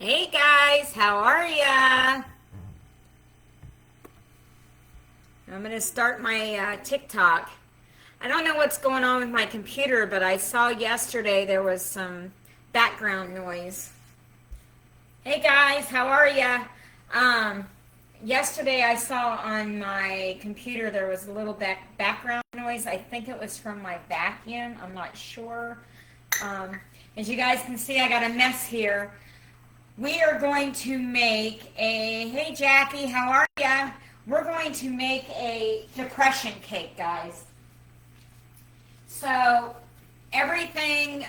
Hey guys, how are ya? I'm gonna start my TikTok. I don't know what's going on with my computer, but I saw yesterday there was some background noise. Hey guys, how are ya? Um, Yesterday I saw on my computer there was a little background noise. I think it was from my vacuum. I'm not sure. Um, as you guys can see, I got a mess here. We are going to make hey Jackie, how are ya? We're going to make a depression cake, guys. So everything,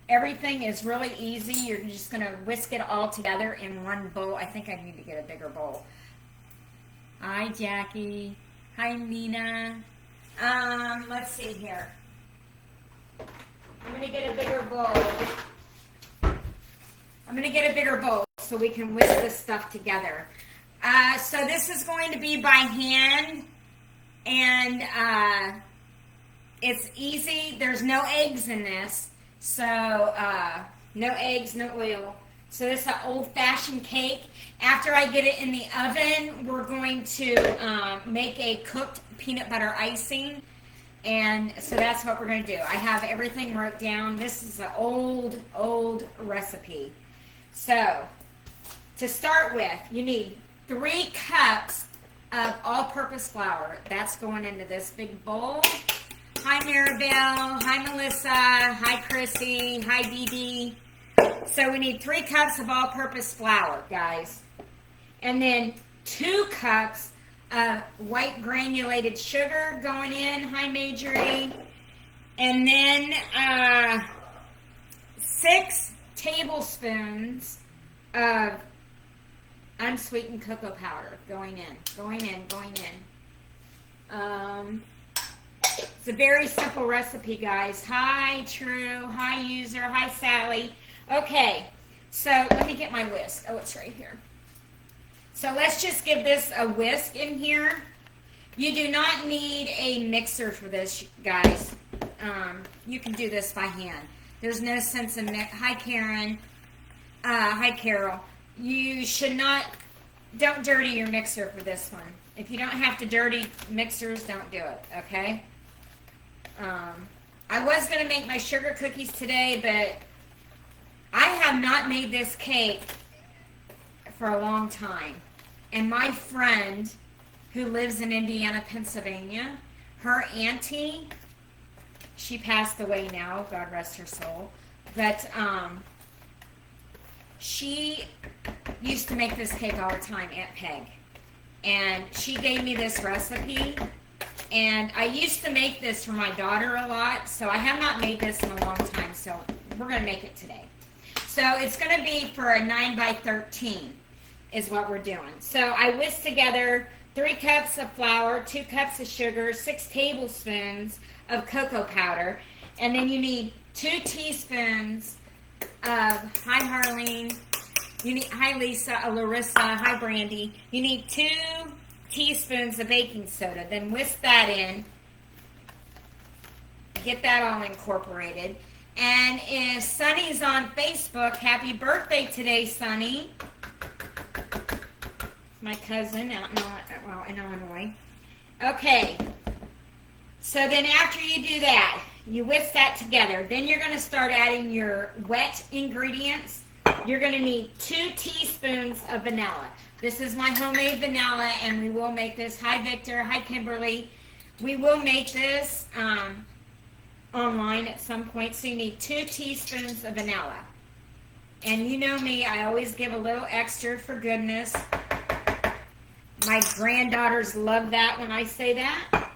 everything is really easy. You're just gonna whisk it all together in one bowl. I think I need to get a bigger bowl. Hi Jackie. Hi Nina. Let's see here. I'm gonna get a bigger bowl. I'm going to get a bigger bowl so we can whisk this stuff together. So this is going to be by hand, and it's easy. There's no eggs in this, so no eggs, no oil. So this is an old-fashioned cake. After I get it in the oven, we're going to make a cooked peanut butter icing. And so that's what we're going to do. I have everything wrote down. This is an old recipe. So, to start with, you need 3 cups of all-purpose flour. That's going into this big bowl. Hi, Maribel. Hi, Melissa. Hi, Chrissy. Hi, Dee Dee. So, we need 3 cups of all-purpose flour, guys. And then 2 cups of white granulated sugar going in. Hi, Majorie. And then 6 tablespoons of unsweetened cocoa powder going in. It's a very simple recipe, guys. Hi, True. Hi, User. Hi, Sally. Okay, so let me get my whisk. Oh, it's right here. So let's just give this a whisk in here. You do not need a mixer for this, guys. You can do this by hand. There's no sense in hi, Karen. Hi, Carol. You should not, don't dirty your mixer for this one. If you don't have to dirty mixers, don't do it, okay? I was going to make my sugar cookies today, but I have not made this cake for a long time. And my friend who lives in Indiana, Pennsylvania, her auntie, she passed away now, God rest her soul. But she used to make this cake all the time, Aunt Peg. And she gave me this recipe. And I used to make this for my daughter a lot. So I have not made this in a long time. So we're going to make it today. So it's going to be for a 9 by 13 is what we're doing. So I whisked together 3 cups of flour, 2 cups of sugar, 6 tablespoons of cocoa powder, and then you need 2 teaspoons of hi Harleen, hi Lisa, Larissa, hi Brandy. You need 2 teaspoons of baking soda. Then whisk that in. Get that all incorporated. And if Sunny's on Facebook, happy birthday today, Sunny. My cousin out in Illinois. Okay. So then after you do that, you whisk that together. Then you're going to start adding your wet ingredients. You're going to need 2 teaspoons of vanilla. This is my homemade vanilla, and we will make this. Hi, Victor. Hi, Kimberly. We will make this online at some point. So you need 2 teaspoons of vanilla. And you know me, I always give a little extra for goodness. My granddaughters love that when I say that.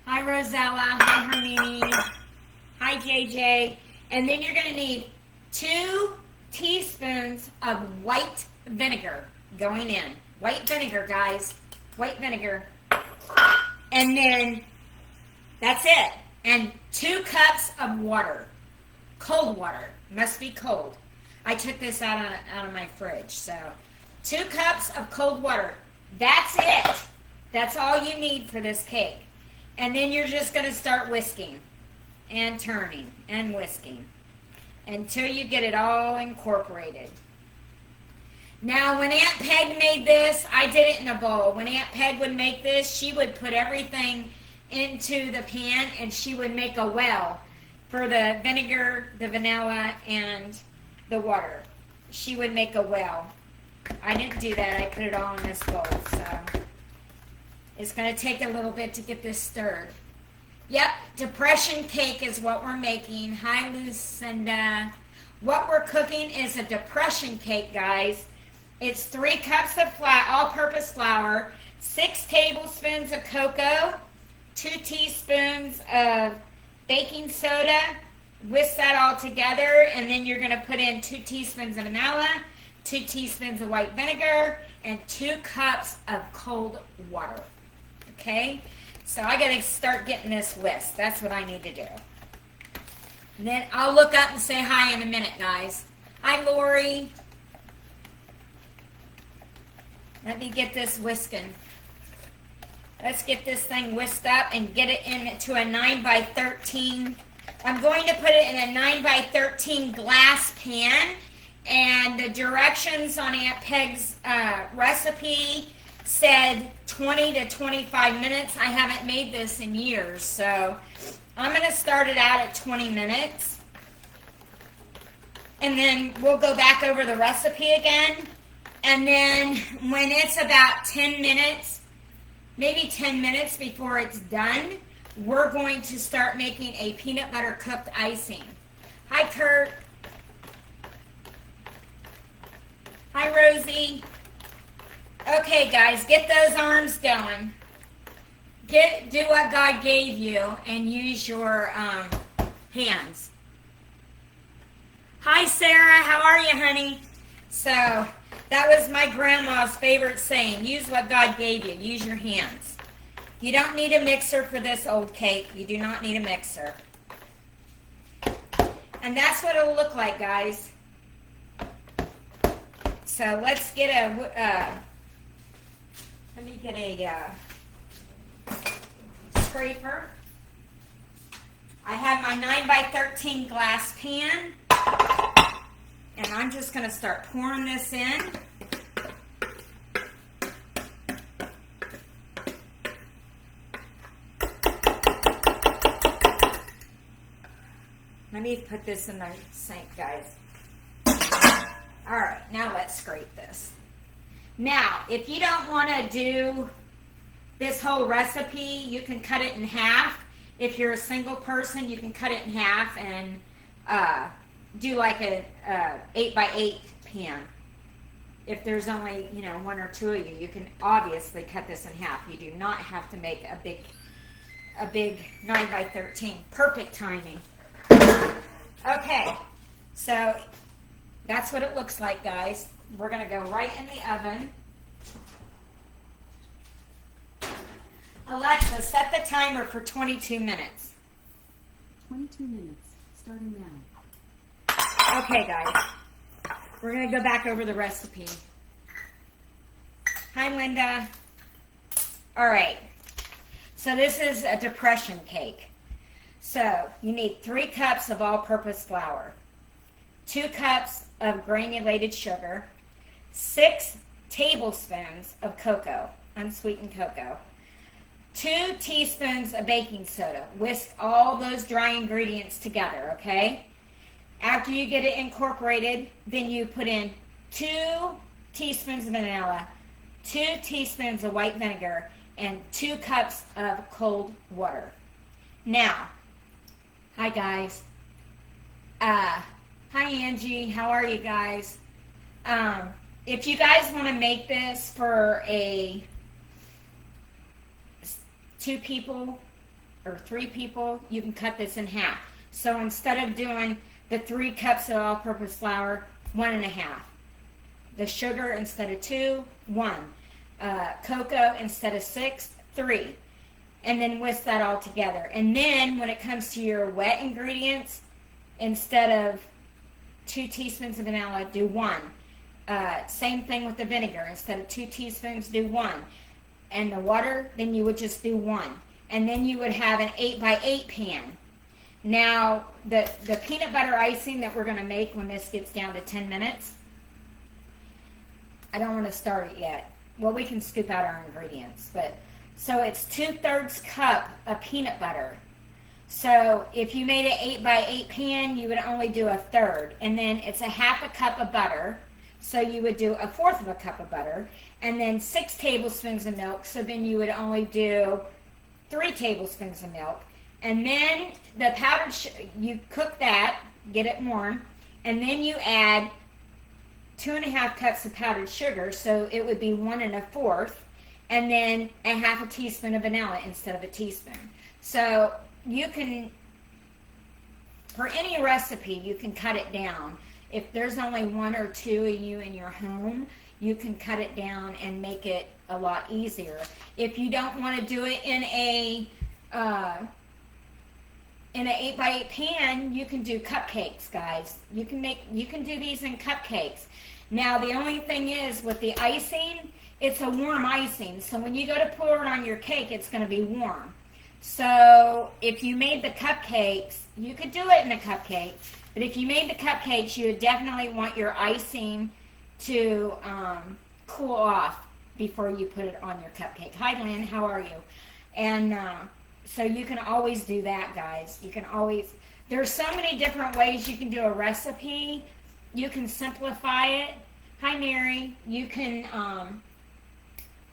Hi, Rosella. Hi, Hermine. Hi, JJ. And then you're going to need 2 teaspoons of white vinegar going in. White vinegar, guys. White vinegar. And then that's it. And 2 cups of water. Cold water. Must be cold. I took this out of my fridge. So 2 cups of cold water. That's it. That's all you need for this cake. And then you're just going to start whisking and turning and whisking. until you get it all incorporated. Now, when Aunt Peg made this, I did it in a bowl. When Aunt Peg would make this, she would put everything into the pan and she would make a well for the vinegar, the vanilla, and the water. She would make a well. I didn't do that. I put it all in this bowl. So it's going to take a little bit to get this stirred. Yep, depression cake is what we're making. Hi, Lucinda. What we're cooking is a depression cake, guys. It's 3 cups of all-purpose flour, 6 tablespoons of cocoa, 2 teaspoons of baking soda. Whisk that all together, and then you're going to put in 2 teaspoons of vanilla, 2 teaspoons of white vinegar, and 2 cups of cold water. Okay? So I got to start getting this whisked. That's what I need to do. And then I'll look up and say hi in a minute, guys. Hi, Lori. Let me get this whisking. Let's get this thing whisked up and get it into a 9 by 13. I'm going to put it in a 9 by 13 glass pan. And the directions on Aunt Peg's recipe said 20 to 25 minutes. I haven't made this in years, so I'm going to start it out at 20 minutes. And then we'll go back over the recipe again. And then when it's about 10 minutes, maybe 10 minutes before it's done, we're going to start making a peanut butter cooked icing. Hi, Kurt. Hi, Rosie. Okay, guys, get those arms going. Do what God gave you and use your hands. Hi, Sarah. How are you, honey? So that was my grandma's favorite saying. Use what God gave you. Use your hands. You don't need a mixer for this old cake. You do not need a mixer. And that's what it'll look like, guys. So let's get let me get a scraper. I have my 9 by 13 glass pan. And I'm just going to start pouring this in. Let me put this in the sink, guys. All right, now let's scrape this. Now, if you don't want to do this whole recipe, you can cut it in half. If you're a single person, you can cut it in half and do like a 8 by 8 pan. If there's only 1 or 2 of you, you can obviously cut this in half. You do not have to make a big 9 by 13. Perfect timing. Okay, so that's what it looks like, guys. We're going to go right in the oven. Alexa, set the timer for 22 minutes. 22 minutes, starting now. Okay, guys. We're going to go back over the recipe. Hi, Linda. All right. So this is a depression cake. So you need 3 cups of all-purpose flour, 2 cups of granulated sugar, 6 tablespoons of cocoa, unsweetened cocoa, 2 teaspoons of baking soda. Whisk all those dry ingredients together, okay? After you get it incorporated, then you put in 2 teaspoons of vanilla, 2 teaspoons of white vinegar, and 2 cups of cold water. Now, hi guys. Hi Angie, how are you guys? If you guys want to make this for 2 people or 3 people, you can cut this in half. So instead of doing the 3 cups of all-purpose flour, 1.5. The sugar instead of 2, 1. Cocoa instead of 6, 3. And then whisk that all together. And then when it comes to your wet ingredients, instead of 2 teaspoons of vanilla, do 1. Same thing with the vinegar. Instead of 2 teaspoons, do 1. And the water, then you would just do 1. And then you would have an 8 by 8 pan. Now, the peanut butter icing that we're going to make when this gets down to 10 minutes, I don't want to start it yet. Well, we can scoop out our ingredients, but so it's 2/3 cup of peanut butter. So if you made an 8x8 pan, you would only do 1/3, and then it's a 1/2 cup of butter. So you would do 1/4 of a cup of butter, and then 6 tablespoons of milk. So then you would only do 3 tablespoons of milk, and then the powdered you cook that, get it warm, and then you add 2.5 cups of powdered sugar. So it would be 1 1/4, and then a 1/2 teaspoon of vanilla instead of a teaspoon. So you can, for any recipe, you can cut it down. If there's only 1 or 2 of you in your home, you can cut it down and make it a lot easier. If you don't want to do it in a 8x8 pan, you can do cupcakes, guys. You can do these in cupcakes. Now the only thing is with the icing, it's a warm icing. So when you go to pour it on your cake, it's going to be warm. So if you made the cupcakes, you could do it in a cupcake, but if you made the cupcakes, you would definitely want your icing to cool off before you put it on your cupcake. Hi, Lynn, how are you? And so you can always do that, guys. You can always, there's so many different ways you can do a recipe. You can simplify it. Hi, Mary. You can,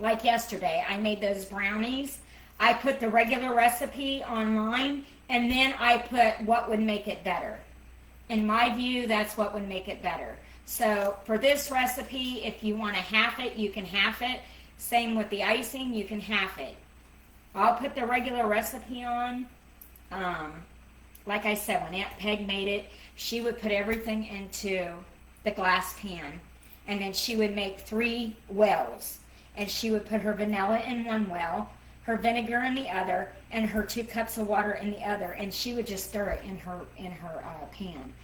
like yesterday, I made those brownies. I put the regular recipe online, and then I put what would make it better. In my view, that's what would make it better. So for this recipe, if you want to half it, you can half it. Same with the icing, you can half it. I'll put the regular recipe on. Like I said, when Aunt Peg made it, she would put everything into the glass pan, and then she would make 3 wells. And she would put her vanilla in one well, her vinegar in the other, and her 2 cups of water in the other, and she would just stir it in her pan.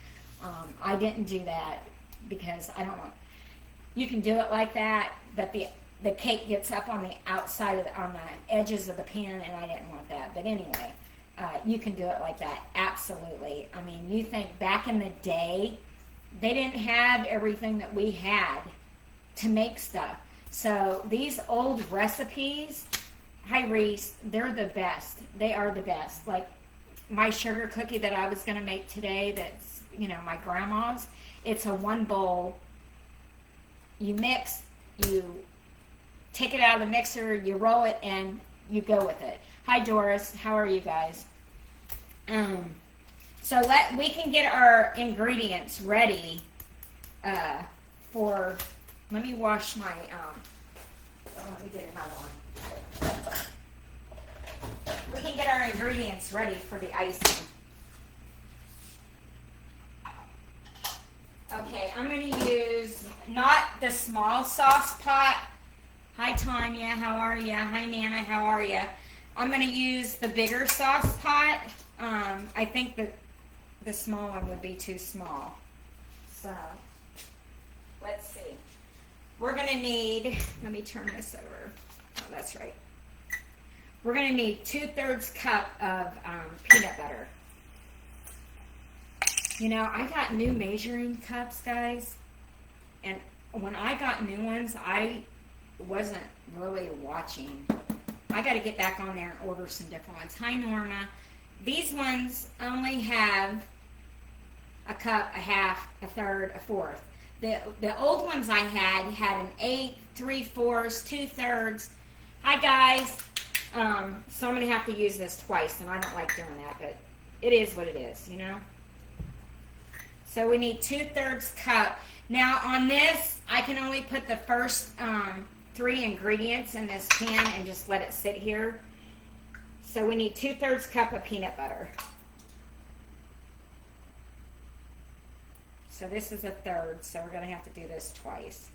I didn't do that because I don't want. You can do it like that, but the cake gets up on the outside of on the edges of the pan, and I didn't want that. But anyway, you can do it like that. Absolutely. I mean, you think back in the day, they didn't have everything that we had to make stuff. So these old recipes. Hi, Reese. They're the best. They are the best. Like my sugar cookie that I was going to make today, that's, my grandma's. It's a 1 bowl. You mix, you take it out of the mixer, you roll it, and you go with it. Hi, Doris. How are you guys? So we can get our ingredients ready for. Let me wash my. Let me get another one. We can get our ingredients ready for the icing. Okay, I'm going to use not the small sauce pot. Hi, Tanya, how are you? Hi, Nana, how are you? I'm going to use the bigger sauce pot. I think that the small one would be too small. So, let's see. We're going to need, let me turn this over. Oh, that's right. We're going to need 2/3 cup of peanut butter. I got new measuring cups, guys. And when I got new ones, I wasn't really watching. I got to get back on there and order some different ones. Hi, Norma. These ones only have a cup, a half, a third, a fourth. The old ones I had an 1/8, 3/4, 2/3. Hi, guys. So I'm going to have to use this twice, and I don't like doing that, but it is what it is, So we need 2/3 cup. Now on this, I can only put the first 3 ingredients in this pan and just let it sit here. So we need 2/3 cup of peanut butter. So this is 1/3, so we're going to have to do this twice.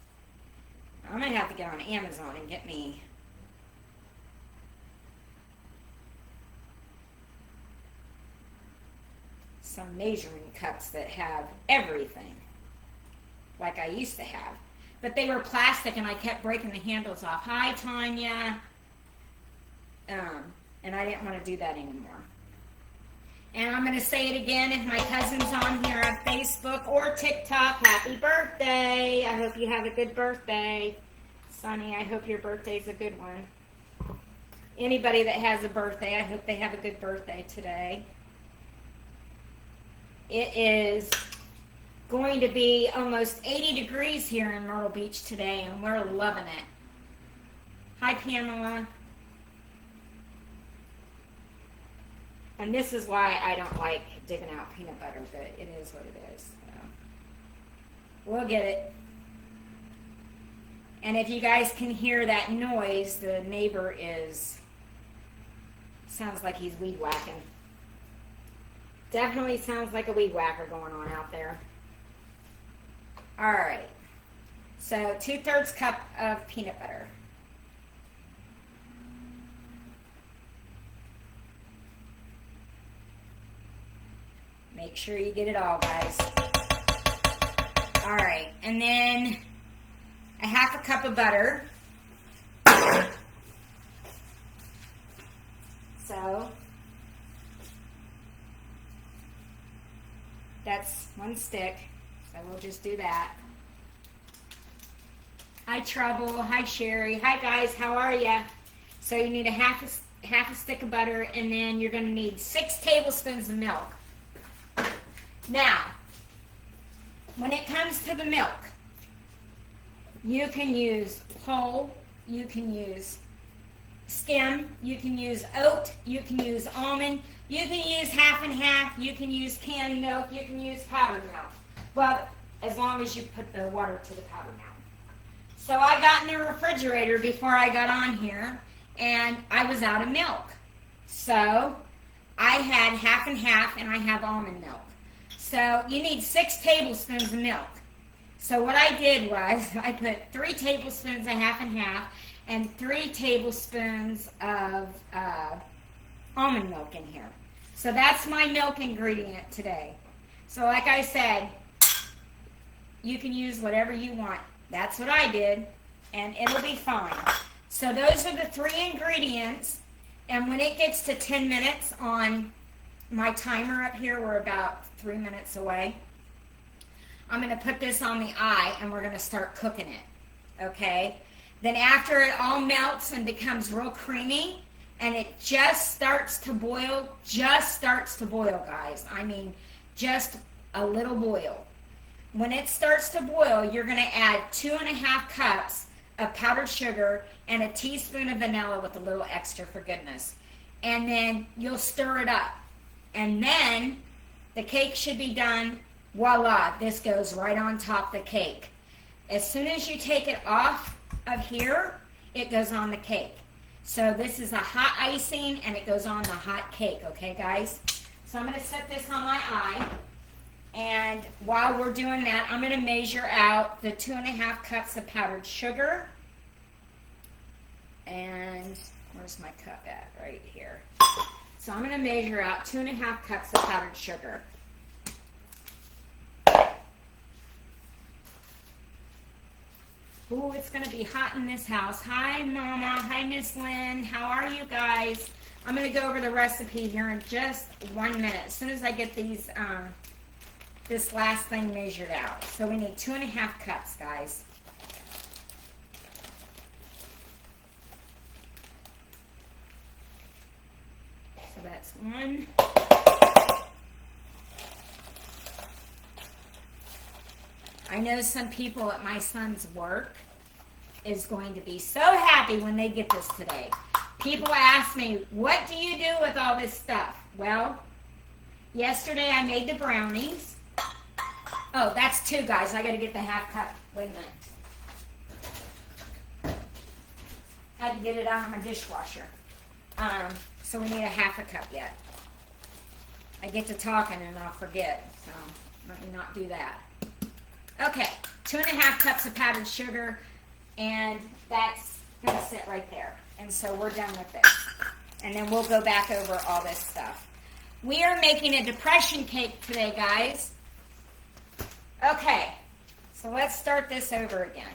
I'm going to have to get on Amazon and get me some measuring cups that have everything like I used to have. But they were plastic and I kept breaking the handles off. Hi, Tanya. And I didn't want to do that anymore. And I'm going to say it again if my cousin's on here on Facebook or TikTok. Happy birthday. I hope you have a good birthday. Sonny, I hope your birthday's a good one. Anybody that has a birthday, I hope they have a good birthday today. It is going to be almost 80 degrees here in Myrtle Beach today, and we're loving it. Hi, Pamela. And this is why I don't like digging out peanut butter, but it is what it is. So we'll get it. And if you guys can hear that noise, the neighbor sounds like he's weed whacking. Definitely sounds like a weed whacker going on out there. All right. So 2/3 cup of peanut butter. Make sure you get it all, guys. All right, and then a 1/2 cup of butter. So that's 1 stick. So we'll just do that. Hi, Trouble. Hi, Sherry. Hi, guys. How are ya? So you need a half a stick of butter, and then you're going to need 6 tablespoons of milk. Now, when it comes to the milk, you can use whole, you can use skim, you can use oat, you can use almond, you can use half and half, you can use canned milk, you can use powdered milk. Well, as long as you put the water to the powdered milk. So I got in the refrigerator before I got on here, and I was out of milk. So I had half and half, and I have almond milk. So you need 6 tablespoons of milk. So what I did was I put 3 tablespoons of half and half and 3 tablespoons of almond milk in here. So that's my milk ingredient today. So like I said, you can use whatever you want. That's what I did, and it'll be fine. So those are the 3 ingredients, and when it gets to 10 minutes on my timer up here, we're about 3 minutes away. I'm going to put this on the eye, and we're going to start cooking it, okay? Then after it all melts and becomes real creamy, and it just starts to boil, guys. I mean, just a little boil. When it starts to boil, you're going to add 2.5 cups of powdered sugar and a teaspoon of vanilla with a little extra for goodness. And then you'll stir it up. And then the cake should be done. Voila, this goes right on top of the cake. As soon as you take it off of here, it goes on the cake. So this is a hot icing, and it goes on the hot cake, okay, guys? So I'm going to set this on my eye. And while we're doing that, I'm going to measure out the 2.5 cups of powdered sugar. And where's my cup at? Right here. So I'm going to measure out 2.5 cups of powdered sugar. Ooh, it's going to be hot in this house. Hi, Mama. Hi, Miss Lynn. How are you guys? I'm going to go over the recipe here in just 1 minute. As soon as I get these, this last thing measured out. So we need 2.5 cups, guys. So that's 1. I know some people at my son's work is going to be so happy when they get this today. People ask me, what do you do with all this stuff? Well, yesterday I made the brownies. Oh, that's 2, guys. I got to get the 1/2 cup. Wait a minute. Had to get it out of my dishwasher. So we need a 1/2 cup yet. I get to talking and I'll forget. So let me not do that. Okay, 2.5 cups of powdered sugar, and that's going to sit right there. And so we're done with this. And then we'll go back over all this stuff. We are making a depression cake today, guys. Okay, so let's start this over again.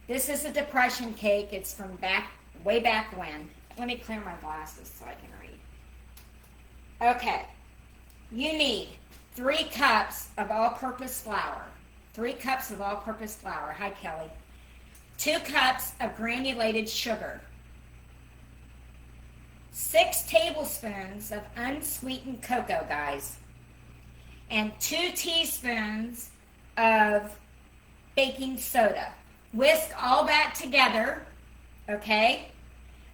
This is a depression cake. It's from way back when. Let me clear my glasses so I can read. Okay. You need 3 cups of all-purpose flour. 3 cups of all-purpose flour. Hi, Kelly. 2 cups of granulated sugar. 6 tablespoons of unsweetened cocoa, guys. And 2 teaspoons of baking soda. Whisk all that together, okay?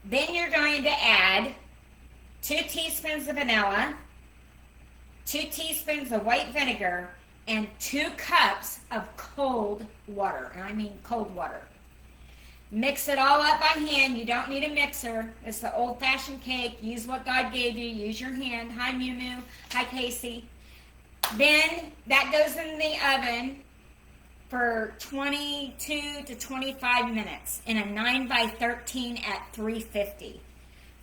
Then you're going to add 2 teaspoons of vanilla, 2 teaspoons of white vinegar, and 2 cups of cold water. And I mean cold water. Mix it all up by hand. You don't need a mixer. It's the old-fashioned cake. Use what God gave you. Use your hand. Hi, Mew Mew. Hi, Casey. Then that goes in the oven for 22 to 25 minutes in a 9 by 13 at 350.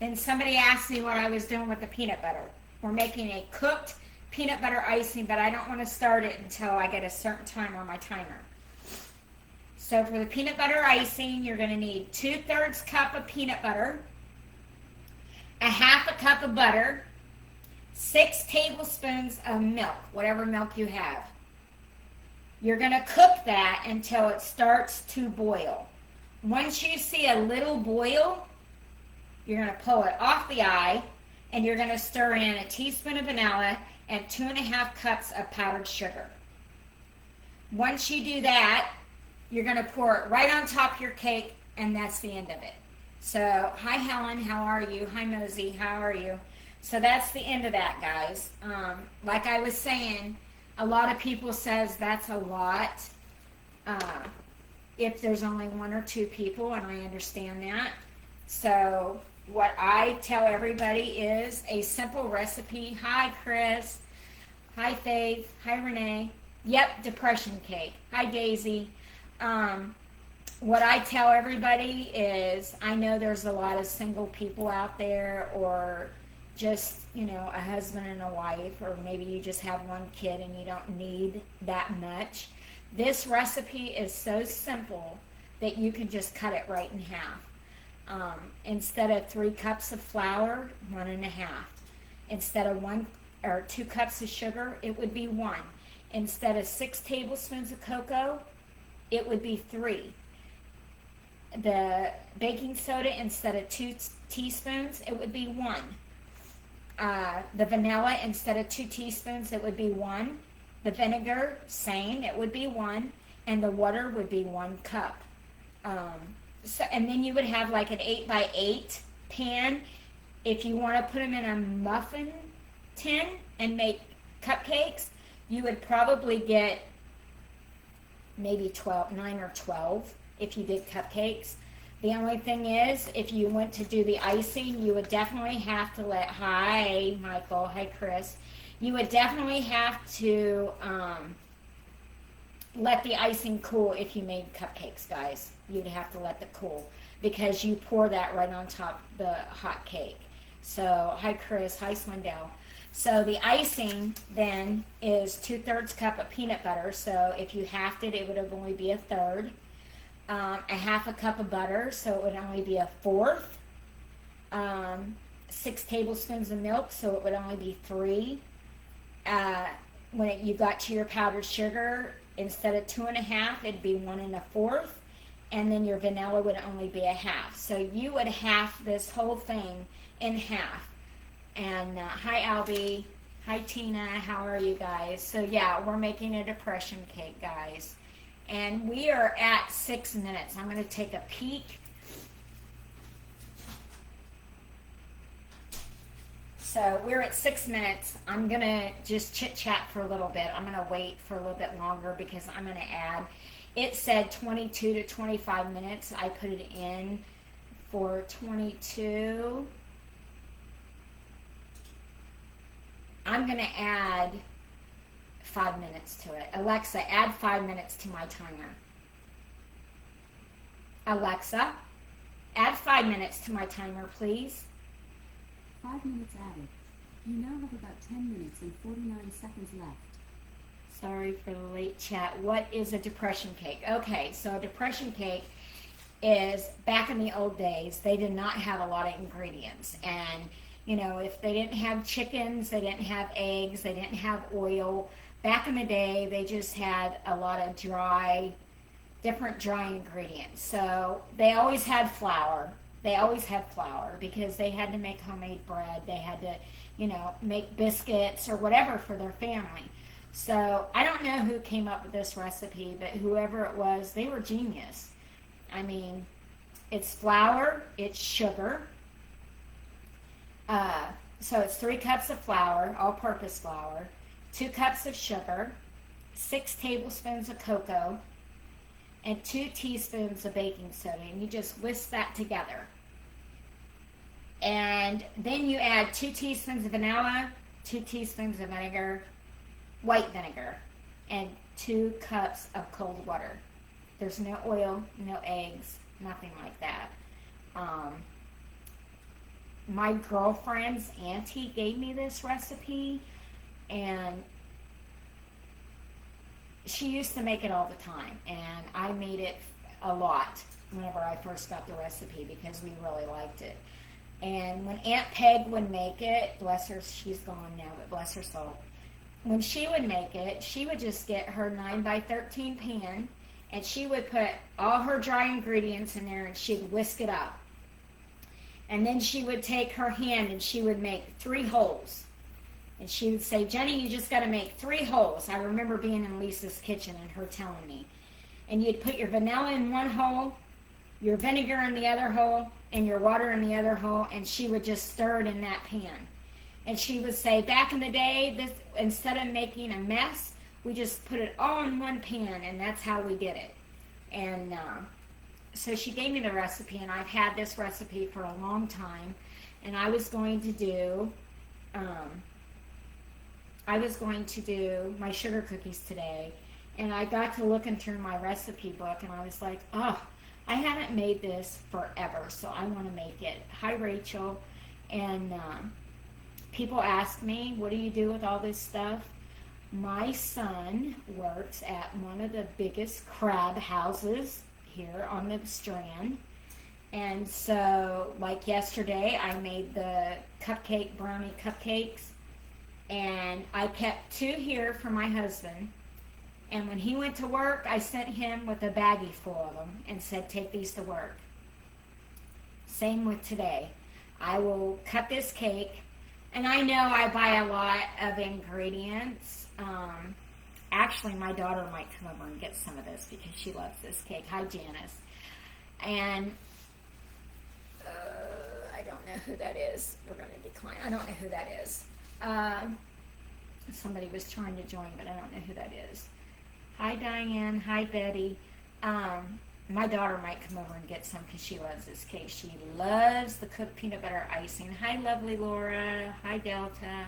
Then somebody asked me what I was doing with the peanut butter. We're making a cooked peanut butter icing, but I don't want to start it until I get a certain time on my timer. So for the peanut butter icing, you're going to need 2/3 cup of peanut butter, a 1/2 cup of butter, 6 tablespoons of milk, whatever milk you have. You're going to cook that until it starts to boil. Once you see a little boil, you're going to pull it off the eye, and you're going to stir in a teaspoon of vanilla and 2.5 cups of powdered sugar. Once you do that, you're going to pour it right on top of your cake, and that's the end of it. So, hi Helen, how are you? Hi Mosey, how are you? So that's the end of that, guys. Like I was saying, a lot of people says that's a lot if there's only 1 or 2 people, and I understand that. So what I tell everybody is a simple recipe. Hi Chris. Hi Faith. Hi Renee. Yep, depression cake. Hi Daisy. What I tell everybody is, I know there's a lot of single people out there, or just, you know, a husband and a wife, or maybe you just have 1 kid and you don't need that much. This recipe is so simple that you can just cut it right in half. Instead of 3 cups of flour, 1.5. Instead of 1 or 2 cups of sugar, it would be 1. Instead of 6 tablespoons of cocoa, it would be 3. The baking soda, instead of 2 teaspoons, it would be 1. The vanilla, instead of 2 teaspoons, it would be 1. The vinegar, same, it would be 1. And the water would be 1 cup. And then you would have like an 8 by 8 pan. If you want to put them in a muffin tin and make cupcakes, you would probably get maybe 9 or 12 if you did cupcakes. The only thing is, if you went to do the icing, you would definitely have to hi Michael, hi Chris, you would definitely have to let the icing cool. If you made cupcakes, guys, you'd have to let it cool, because you pour that right on top of the hot cake. So hi Chris, hi Swindell. So the icing then is 2/3 cup of peanut butter. So if you halved it, it would only be 1/3. A 1/2 cup of butter, so it would only be 1/4. 6 tablespoons of milk, so it would only be 3. When you got to your powdered sugar, instead of 2.5, it'd be 1 1/4. And then your vanilla would only be 1/2. So you would half this whole thing in half. And hi Albie, hi Tina, how are you guys? So yeah, we're making a depression cake, guys. And we are at 6 minutes. I'm going to take a peek. So we're at 6 minutes. I'm going to just chit chat for a little bit. I'm going to wait for a little bit longer because I'm going to add. It said 22 to 25 minutes. I put it in for 22. I'm going to add 5 minutes to it. Alexa, add 5 minutes to my timer. Alexa, add 5 minutes to my timer, please. 5 minutes added. You now have about 10 minutes and 49 seconds left. Sorry for the late chat. What is a depression cake? Okay, so a depression cake is, back in the old days, they did not have a lot of ingredients. And You know, if they didn't have chickens, they didn't have eggs, they didn't have oil. Back in the day, they just had a lot of different dry ingredients. So they always had flour. They always had flour because they had to make homemade bread. They had to, make biscuits or whatever for their family. So I don't know who came up with this recipe, but whoever it was, they were genius. I mean, it's flour, it's sugar. So it's 3 cups of flour, all-purpose flour, 2 cups of sugar, 6 tablespoons of cocoa, and 2 teaspoons of baking soda, and you just whisk that together. And then you add 2 teaspoons of vanilla, 2 teaspoons of vinegar, white vinegar, and 2 cups of cold water. There's no oil, no eggs, nothing like that. My girlfriend's auntie gave me this recipe, and she used to make it all the time, and I made it a lot whenever I first got the recipe because we really liked it. And when Aunt Peg would make it, bless her, she's gone now, but bless her soul, when she would make it, she would just get her 9x13 pan, and she would put all her dry ingredients in there, and she'd whisk it up. And then she would take her hand and she would make 3 holes. And she would say, Jenny, you just got to make 3 holes. I remember being in Lisa's kitchen and her telling me. And you'd put your vanilla in one hole, your vinegar in the other hole, and your water in the other hole, and she would just stir it in that pan. And she would say, back in the day, instead of making a mess, we just put it all in one pan, and that's how we did it. And so she gave me the recipe, and I've had this recipe for a long time. And I was going to do my sugar cookies today, and I got to looking through my recipe book, and I was like, oh, I haven't made this forever, so I want to make it. Hi, Rachel. And people ask me, what do you do with all this stuff? My son works at one of the biggest crab houses here on the Strand. And so, like yesterday, I made the brownie cupcakes. And I kept 2 here for my husband. And when he went to work, I sent him with a baggie full of them and said, take these to work. Same with today. I will cut this cake. And I know I buy a lot of ingredients. Actually, my daughter might come over and get some of this because she loves this cake. Hi, Janice. And I don't know who that is. We're going to decline. I don't know who that is. Somebody was trying to join, but I don't know who that is. Hi, Diane. Hi, Betty. My daughter might come over and get some because she loves this cake. She loves the cooked peanut butter icing. Hi, lovely Laura. Hi, Delta.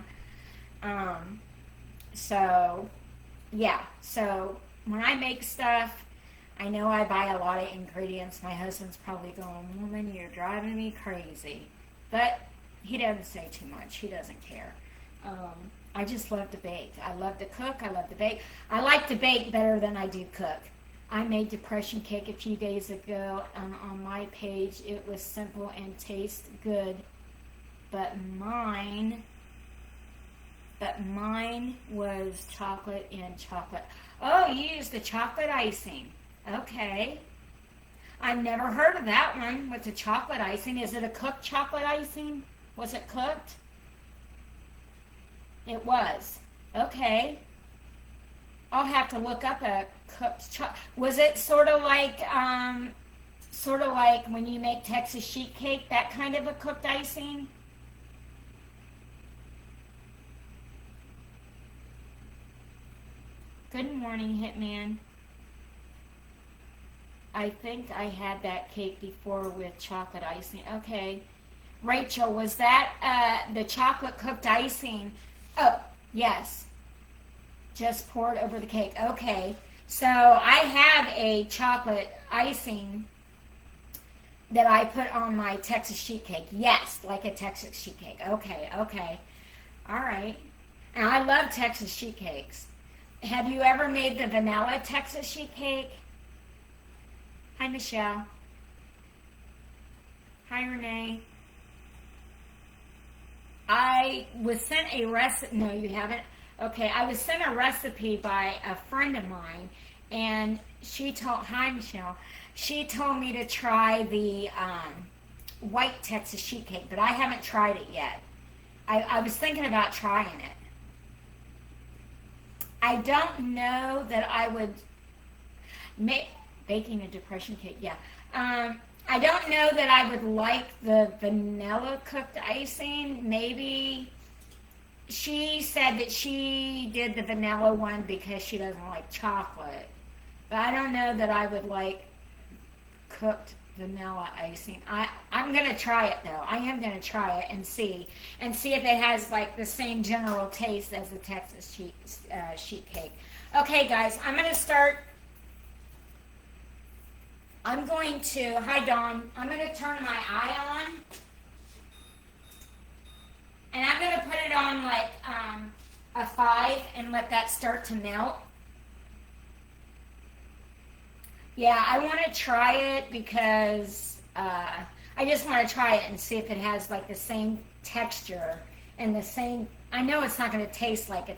So when I make stuff, I know I buy a lot of ingredients. My husband's probably going, woman, you're driving me crazy. But he doesn't say too much. He doesn't care. I just love to bake. I love to cook. I love to bake. I like to bake better than I do cook. I made depression cake a few days ago on my page. It was simple and tastes good. But mine was chocolate and chocolate. Oh, you used the chocolate icing. Okay. I've never heard of that one with the chocolate icing. Is it a cooked chocolate icing? Was it cooked? It was. Okay. I'll have to look up a cooked chocolate. Was it sort of like when you make Texas sheet cake, that kind of a cooked icing? Good morning, Hitman. I think I had that cake before with chocolate icing. Okay. Rachel, was that the chocolate cooked icing? Oh, yes. Just poured over the cake. Okay. So I have a chocolate icing that I put on my Texas sheet cake. Yes, like a Texas sheet cake. Okay. All right. And I love Texas sheet cakes. Have you ever made the vanilla Texas sheet cake? Hi, Michelle. Hi, Renee. I was sent a recipe. No, you haven't. Okay, I was sent a recipe by a friend of mine, and she told, hi Michelle, she told me to try the white Texas sheet cake, but I haven't tried it yet. I was thinking about trying it. I don't know that I would make baking a depression cake. Yeah. I don't know that I would like the vanilla cooked icing. Maybe she said that she did the vanilla one because she doesn't like chocolate. But I don't know that I would like cooked vanilla icing. I'm gonna try it though. I am gonna try it and see if it has like the same general taste as the Texas sheet cake. Okay, guys, I'm gonna start. I'm going to, hi Dawn, I'm going to turn my eye on, and I'm going to put it on like a 5 and let that start to melt. Yeah, I want to try it because I just want to try it and see if it has like the same texture and the same, I know it's not going to taste like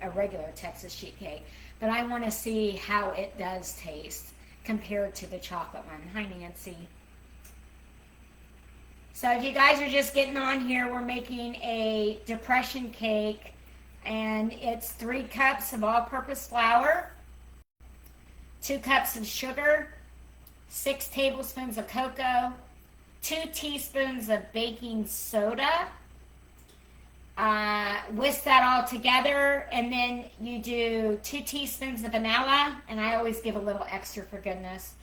a regular Texas sheet cake, but I want to see how it does taste compared to the chocolate one. Hi, Nancy. So if you guys are just getting on here, we're making a depression cake, and it's 3 cups of all-purpose flour, 2 cups of sugar, 6 tablespoons of cocoa, 2 teaspoons of baking soda. Whisk that all together, and then you do 2 teaspoons of vanilla, and I always give a little extra for goodness.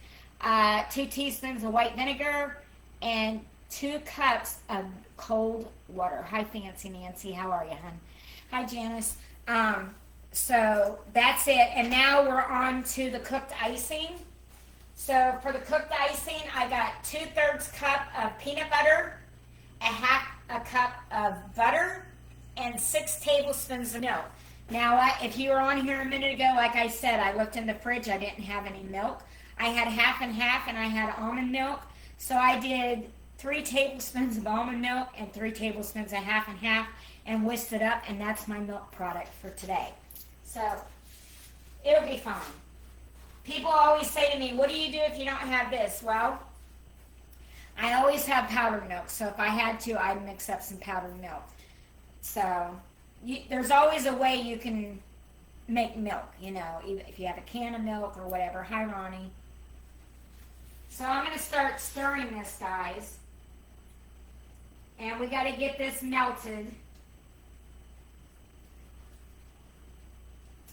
2 teaspoons of white vinegar, and 2 cups of cold water. Hi, Fancy Nancy. How are you, hon? Hi, Janice. So that's it, and now we're on to the cooked icing. So for the cooked icing, I got 2/3 cup of peanut butter, a cup of butter, and 6 tablespoons of milk. Now, if you were on here a minute ago, like I said, I looked in the fridge. I didn't have any milk. I had half and half, and I had almond milk. So I did 3 tablespoons of almond milk and 3 tablespoons of half and half and whisked it up, and that's my milk product for today. So it'll be fine. People always say to me, what do you do if you don't have this? Well, I always have powdered milk. So if I had to, I'd mix up some powdered milk. So there's always a way you can make milk, you know, if you have a can of milk or whatever. Hi, Ronnie. So I'm going to start stirring this, guys. And we got to get this melted.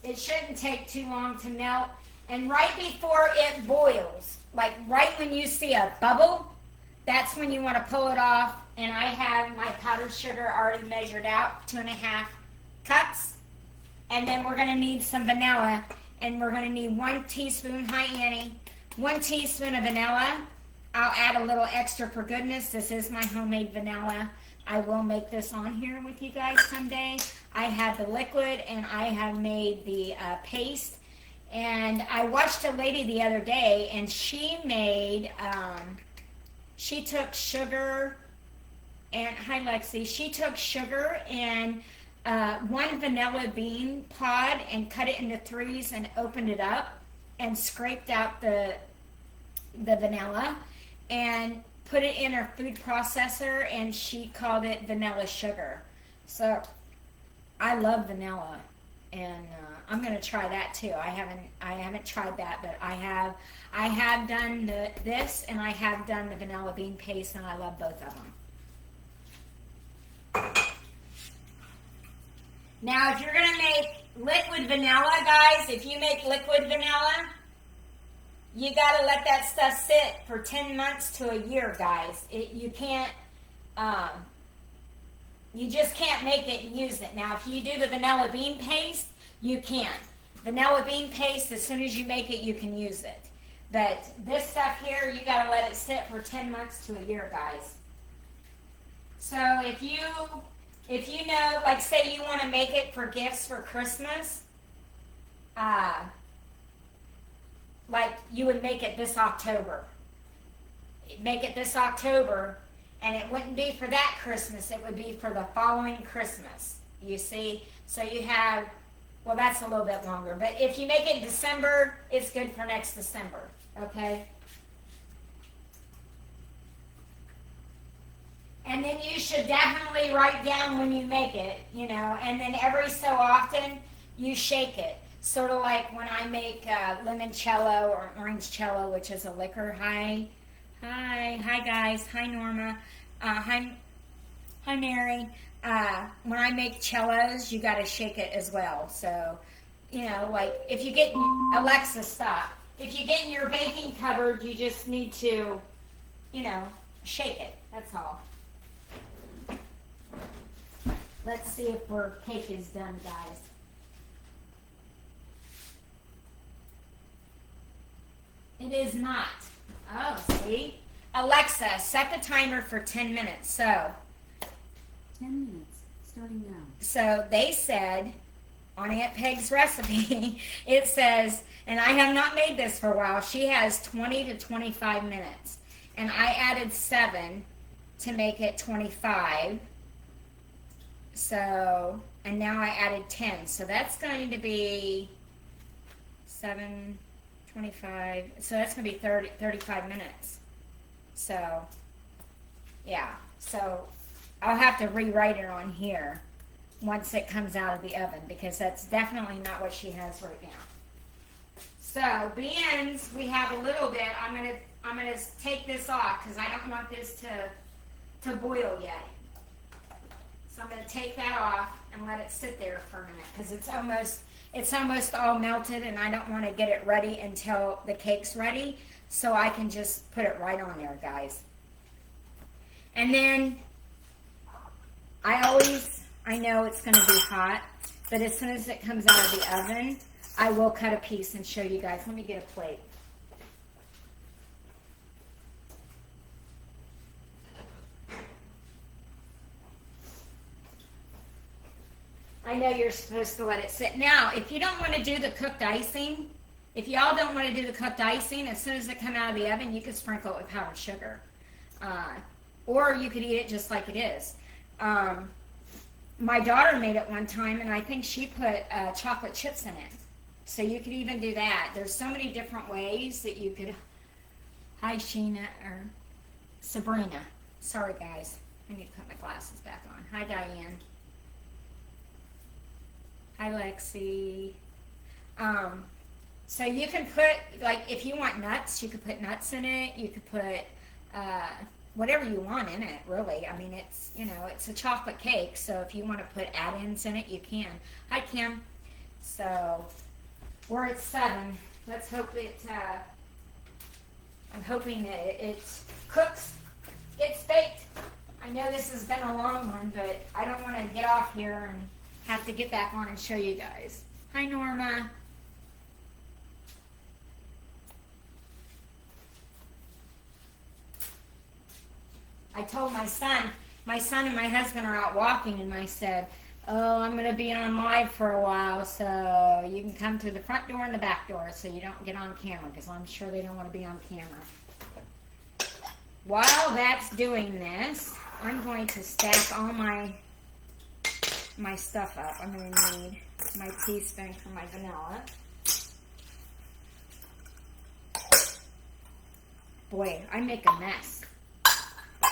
It shouldn't take too long to melt. And right before it boils, like right when you see a bubble, that's when you want to pull it off. And I have my powdered sugar already measured out, 2.5 cups. And then we're going to need some vanilla. And we're going to need 1 teaspoon, hi Annie, 1 teaspoon of vanilla. I'll add a little extra for goodness. This is my homemade vanilla. I will make this on here with you guys someday. I have the liquid and I have made the paste. And I watched a lady the other day, and she made, she took sugar, and hi Lexi, she took sugar and 1 vanilla bean pod and cut it into 3s and opened it up and scraped out the vanilla and put it in her food processor, and she called it vanilla sugar. So I love vanilla, and I'm gonna try that too. I haven't tried that, but I have done this, and I have done the vanilla bean paste, and I love both of them. Now, if you're gonna make liquid vanilla, guys, if you make liquid vanilla, you gotta let that stuff sit for 10 months to a year, guys. You can't, you just can't make it and use it. Now, if you do the vanilla bean paste, you can. Vanilla bean paste, as soon as you make it, you can use it. But this stuff here, you gotta let it sit for 10 months to a year, guys. So if you know, like say you want to make it for gifts for Christmas, like you would make it this October. Make it this October, And it wouldn't be for that Christmas, it would be for the following Christmas. You see? So you have, well, that's a little bit longer. But if you make it December, it's good for next December. Okay? And then you should definitely write down when you make it, you know, and then every so often you shake it. Sort of like when I make limoncello or orangecello, which is a liquor. Hi guys. Hi Norma. Hi Mary. When I make cellos, you got to shake it as well. So, you know, like if you get Alexa, stop. If you get in your baking cupboard, you just need to, you know, shake it. That's all. Let's see if our cake is done, guys. It is not. Oh, see? Alexa, set the timer for 10 minutes. So 10 minutes, starting now. So they said on Aunt Peg's recipe, it says, and I have not made this for a while, she has 20 to 25 minutes. And I added 7 to make it 25. So, and now I added 10. So that's going to be 7, 25. So that's going to be 35 minutes. So, yeah. So I'll have to rewrite it on here once it comes out of the oven because that's definitely not what she has right now. So beans, we have a little bit. I'm gonna take this off because I don't want this to boil yet. So I'm gonna take that off and let it sit there for a minute because it's almost all melted and I don't want to get it ready until the cake's ready. So I can just put it right on there, guys. And then I know it's going to be hot, but as soon as it comes out of the oven, I will cut a piece and show you guys. Let me get a plate. I know you're supposed to let it sit. Now, if you don't want to do the cooked icing, if y'all don't want to do the cooked icing, as soon as it comes out of the oven, you can sprinkle it with powdered sugar. Or you could eat it just like it is. My daughter made it one time, and I think she put chocolate chips in it. So you could even do that. There's so many different ways that you could... Hi, Sheena, or Sabrina. Sorry, guys. I need to put my glasses back on. Hi, Diane. Hi, Lexi. So you can put, like, if you want nuts, you could put nuts in it. You could put whatever you want in it, really. I mean, it's, you know, it's a chocolate cake, so if you want to put add-ins in it, you can. Hi, Kim. So we're at 7. Let's hope it, I'm hoping that it cooks, gets baked. I know this has been a long one, but I don't want to get off here and have to get back on and show you guys. Hi, Norma. I told my son and my husband are out walking, and I said, oh, I'm going to be on live for a while, so you can come through the front door and the back door so you don't get on camera, because I'm sure they don't want to be on camera. While that's doing this, I'm going to stack all my stuff up. I'm going to need my teaspoon for my vanilla. Boy, I make a mess.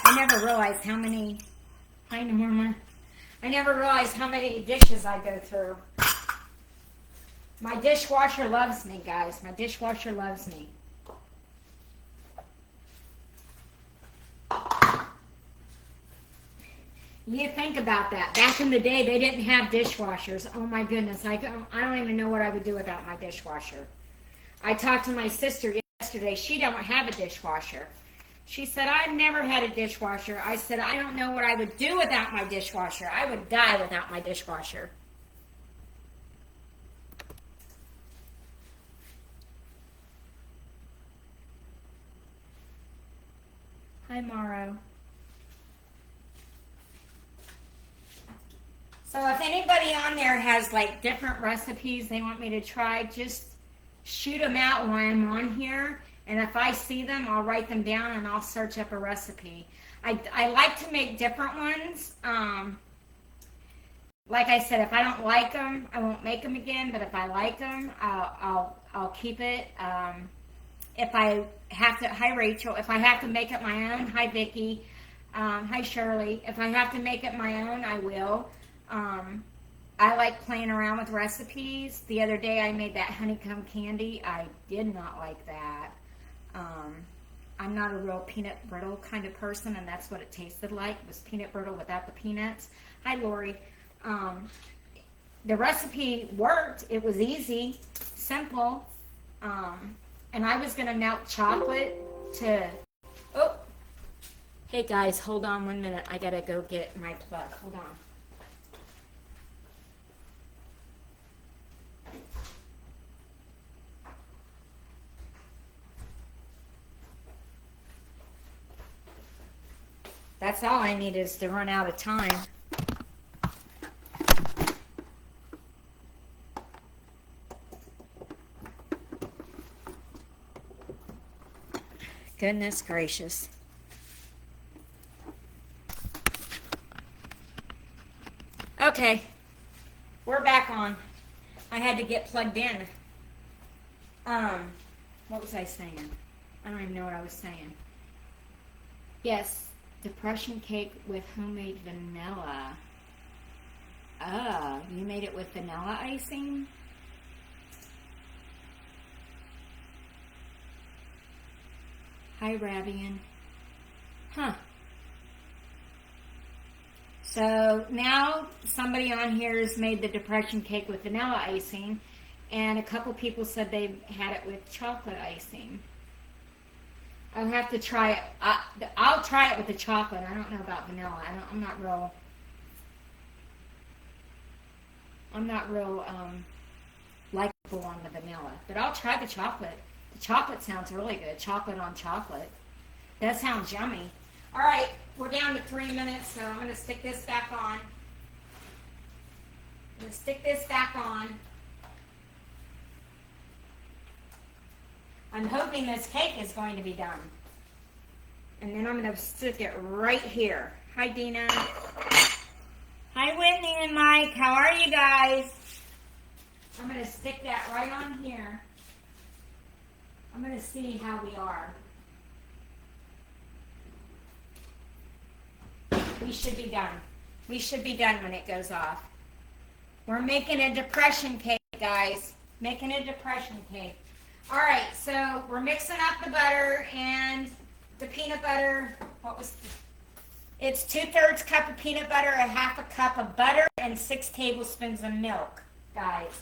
I never realized how many... Hi, Norma. I never realized how many dishes I go through. My dishwasher loves me, guys. My dishwasher loves me. You think about that. Back in the day, they didn't have dishwashers. Oh my goodness. I don't even know what I would do without my dishwasher. I talked to my sister yesterday. She don't have a dishwasher. She said, I've never had a dishwasher. I said, I don't know what I would do without my dishwasher. I would die without my dishwasher. Hi, Morrow. So if anybody on there has like different recipes they want me to try, just shoot them out while I'm on here. And if I see them, I'll write them down and I'll search up a recipe. I like to make different ones. Like I said, if I don't like them, I won't make them again. But if I like them, I'll keep it. If I have to, hi Rachel. If I have to make it my own, hi Vicky, hi Shirley. If I have to make it my own, I will. I like playing around with recipes. The other day I made that honeycomb candy. I did not like that. I'm not a real peanut brittle kind of person, and that's what it tasted like. It was peanut brittle without the peanuts. Hi Lori. The recipe worked. It was easy, simple. And I was going to melt chocolate to... Oh! Hey guys, hold on 1 minute. I got to go get my plug. Hold on. That's all I need is to run out of time. Goodness gracious. Okay, we're back on. I had to get plugged in. What was I saying? I don't even know what I was saying. Yes, depression cake with homemade vanilla. Oh, you made it with vanilla icing? Hi, Ravian. Huh. So now somebody on here has made the depression cake with vanilla icing, and a couple people said they had it with chocolate icing. I'll have to try it. I'll try it with the chocolate. I don't know about vanilla. I'm not real likable on the vanilla, but I'll try the chocolate. The chocolate sounds really good. Chocolate on chocolate. That sounds yummy. All right, we're down to 3 minutes, so I'm going to stick this back on. I'm hoping this cake is going to be done. And then I'm going to stick it right here. Hi, Dina. Hi, Whitney and Mike. How are you guys? I'm going to stick that right on here. I'm going to see how we are. We should be done. We should be done when it goes off. We're making a depression cake, guys. Making a depression cake. All right, so we're mixing up the butter and the peanut butter. It's 2/3 cup of peanut butter, a 1/2 cup of butter, and 6 tablespoons of milk, guys.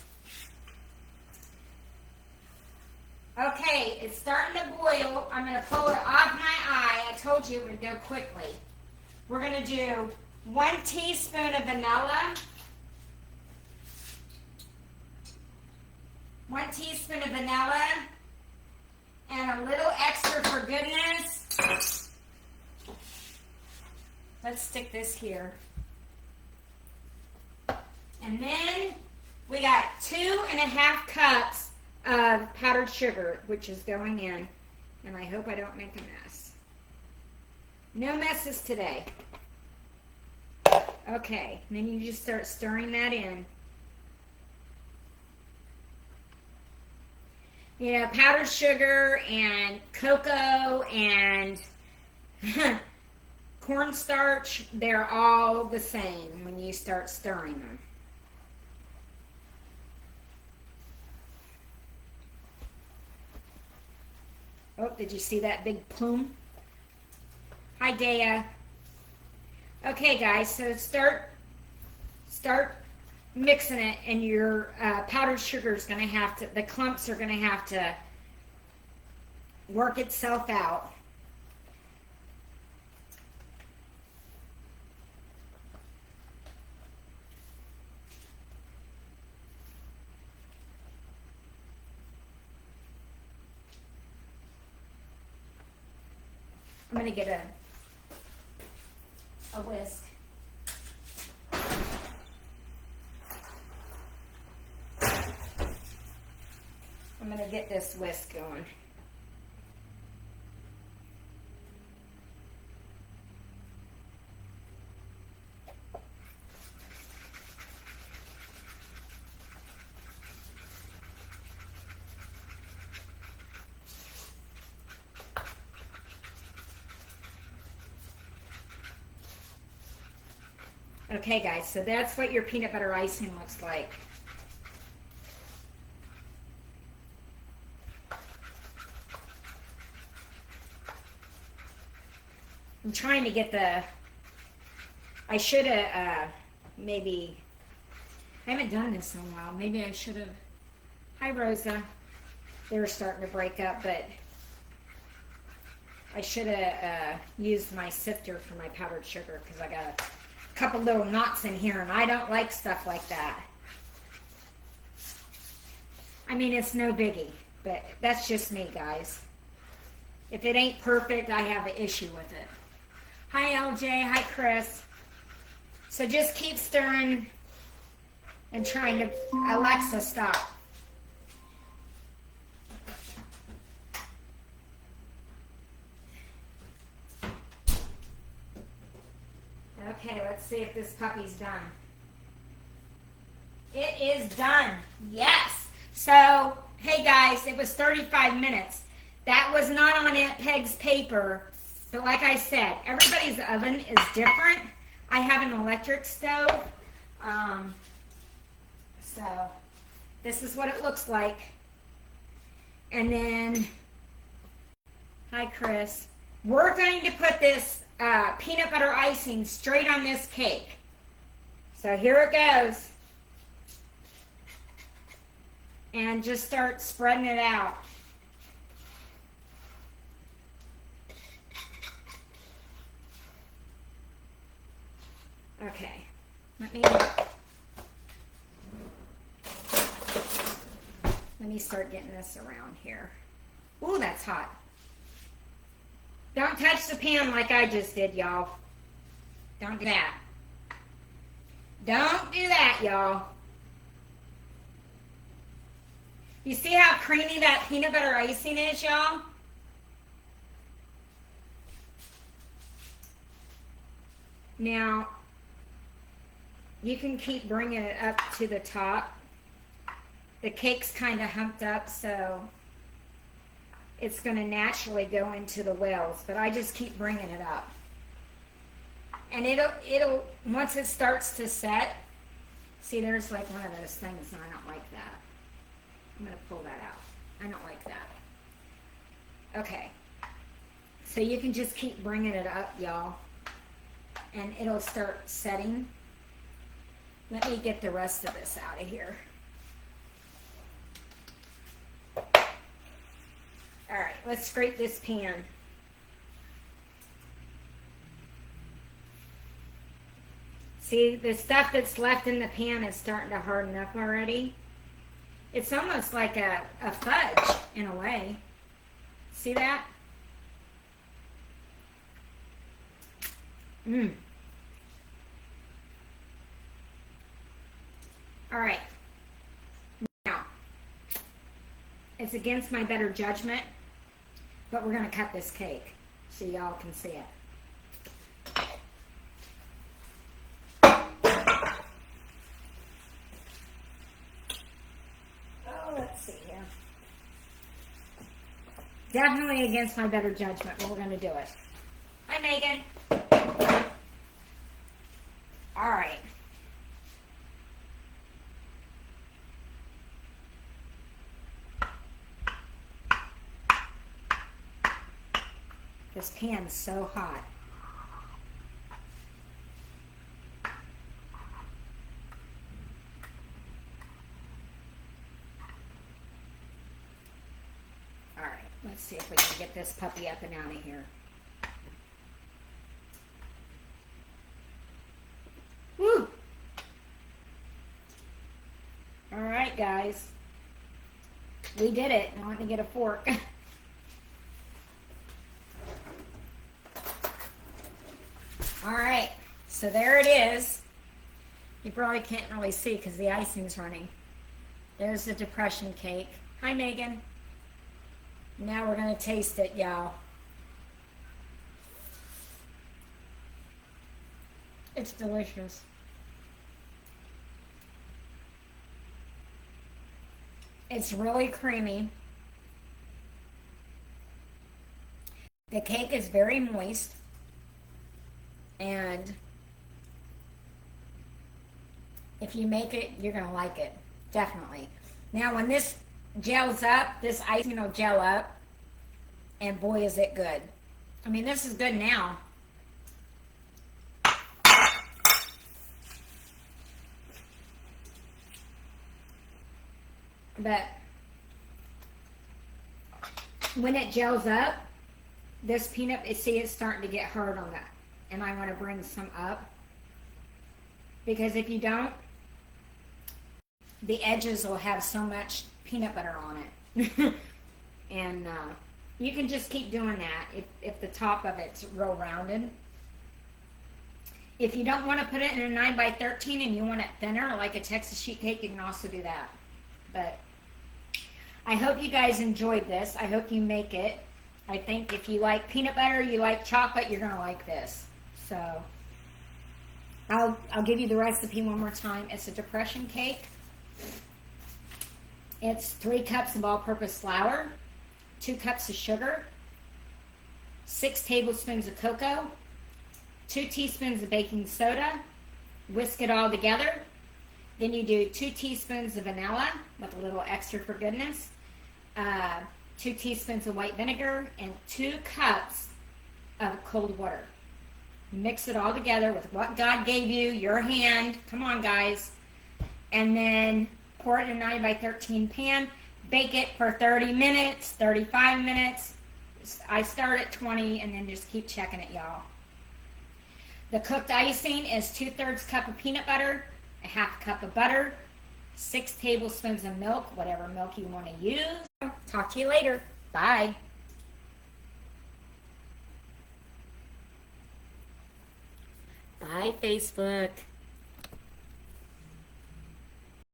Okay, it's starting to boil. I'm going to pull it off my eye. I told you it would go quickly. We're going to do 1 teaspoon of vanilla, 1 teaspoon of vanilla, and a little extra for goodness. Let's stick this here. And then we got 2.5 cups of powdered sugar, which is going in. And I hope I don't make a mess. No messes today. Okay, and then you just start stirring that in. You know, powdered sugar and cocoa and cornstarch, they're all the same when you start stirring them. Oh, did you see that big plume? Hi, Dea. Okay, guys, so start mixing it, and your powdered sugar is going to have to, the clumps are going to have to work itself out. I'm going to get a whisk. I'm going to get this whisk going. Okay, guys, so that's what your peanut butter icing looks like. I'm trying to get I should have, maybe, I haven't done this in a while. Maybe I should have, hi Rosa. They were starting to break up, but I should have used my sifter for my powdered sugar because I got a couple little knots in here and I don't like stuff like that. I mean, it's no biggie, but that's just me, guys. If it ain't perfect, I have an issue with it. Hi, LJ. Hi, Chris. So just keep stirring and trying to... Alexa, stop. Okay, let's see if this puppy's done. It is done. Yes. So, hey, guys, it was 35 minutes. That was not on Aunt Peg's paper. But like I said, everybody's oven is different. I have an electric stove. So this is what it looks like. And then, hi Chris. We're going to put this peanut butter icing straight on this cake. So here it goes. And just start spreading it out. Okay, let me start getting this around here. Ooh, that's hot. Don't touch the pan like I just did, y'all. Don't do that. Don't do that, y'all. You see how creamy that peanut butter icing is, y'all? Now, you can keep bringing it up to the top. The cake's kind of humped up, so it's going to naturally go into the wells, but I just keep bringing it up. And it'll once it starts to set, see there's like one of those things and I don't like that. I'm going to pull that out. I don't like that. Okay. So you can just keep bringing it up, y'all. And it'll start setting. Let me get the rest of this out of here. All right, let's scrape this pan. See, the stuff that's left in the pan is starting to harden up already. It's almost like a fudge in a way. See that? All right. Now, it's against my better judgment, but we're going to cut this cake so y'all can see it. Oh, let's see here. Definitely against my better judgment, but we're going to do it. Hi, Megan. All right. This pan is so hot. All right, let's see if we can get this puppy up and out of here. Woo! All right, guys. We did it. Now let me get a fork. All right, so there it is. You probably can't really see because the icing's running. There's the depression cake. Hi, Megan. Now we're going to taste it, y'all. It's delicious. It's really creamy. The cake is very moist. And If you make it, you're going to like it. Definitely. Now, when this gels up, this icing will gel up. And boy, is it good. I mean, this is good now. But when it gels up, this peanut, see, it's starting to get hard on that. And I want to bring some up. Because if you don't, the edges will have so much peanut butter on it. And you can just keep doing that if the top of it's real rounded. If you don't want to put it in a 9 by 13 and you want it thinner, like a Texas sheet cake, you can also do that. But I hope you guys enjoyed this. I hope you make it. I think if you like peanut butter, you like chocolate, you're going to like this. So I'll give you the recipe one more time. It's a depression cake. It's 3 cups of all-purpose flour, 2 cups of sugar, 6 tablespoons of cocoa, 2 teaspoons of baking soda. Whisk it all together. Then you do 2 teaspoons of vanilla with a little extra for goodness, 2 teaspoons of white vinegar, and 2 cups of cold water. Mix it all together with what God gave you, your hand. Come on, guys. And then pour it in a 9 by 13 pan. Bake it for 30 minutes, 35 minutes. I start at 20 and then just keep checking it, y'all. The cooked icing is 2/3 cup of peanut butter, a 1/2 cup of butter, 6 tablespoons of milk, whatever milk you want to use. Talk to you later. Bye. Bye, Facebook.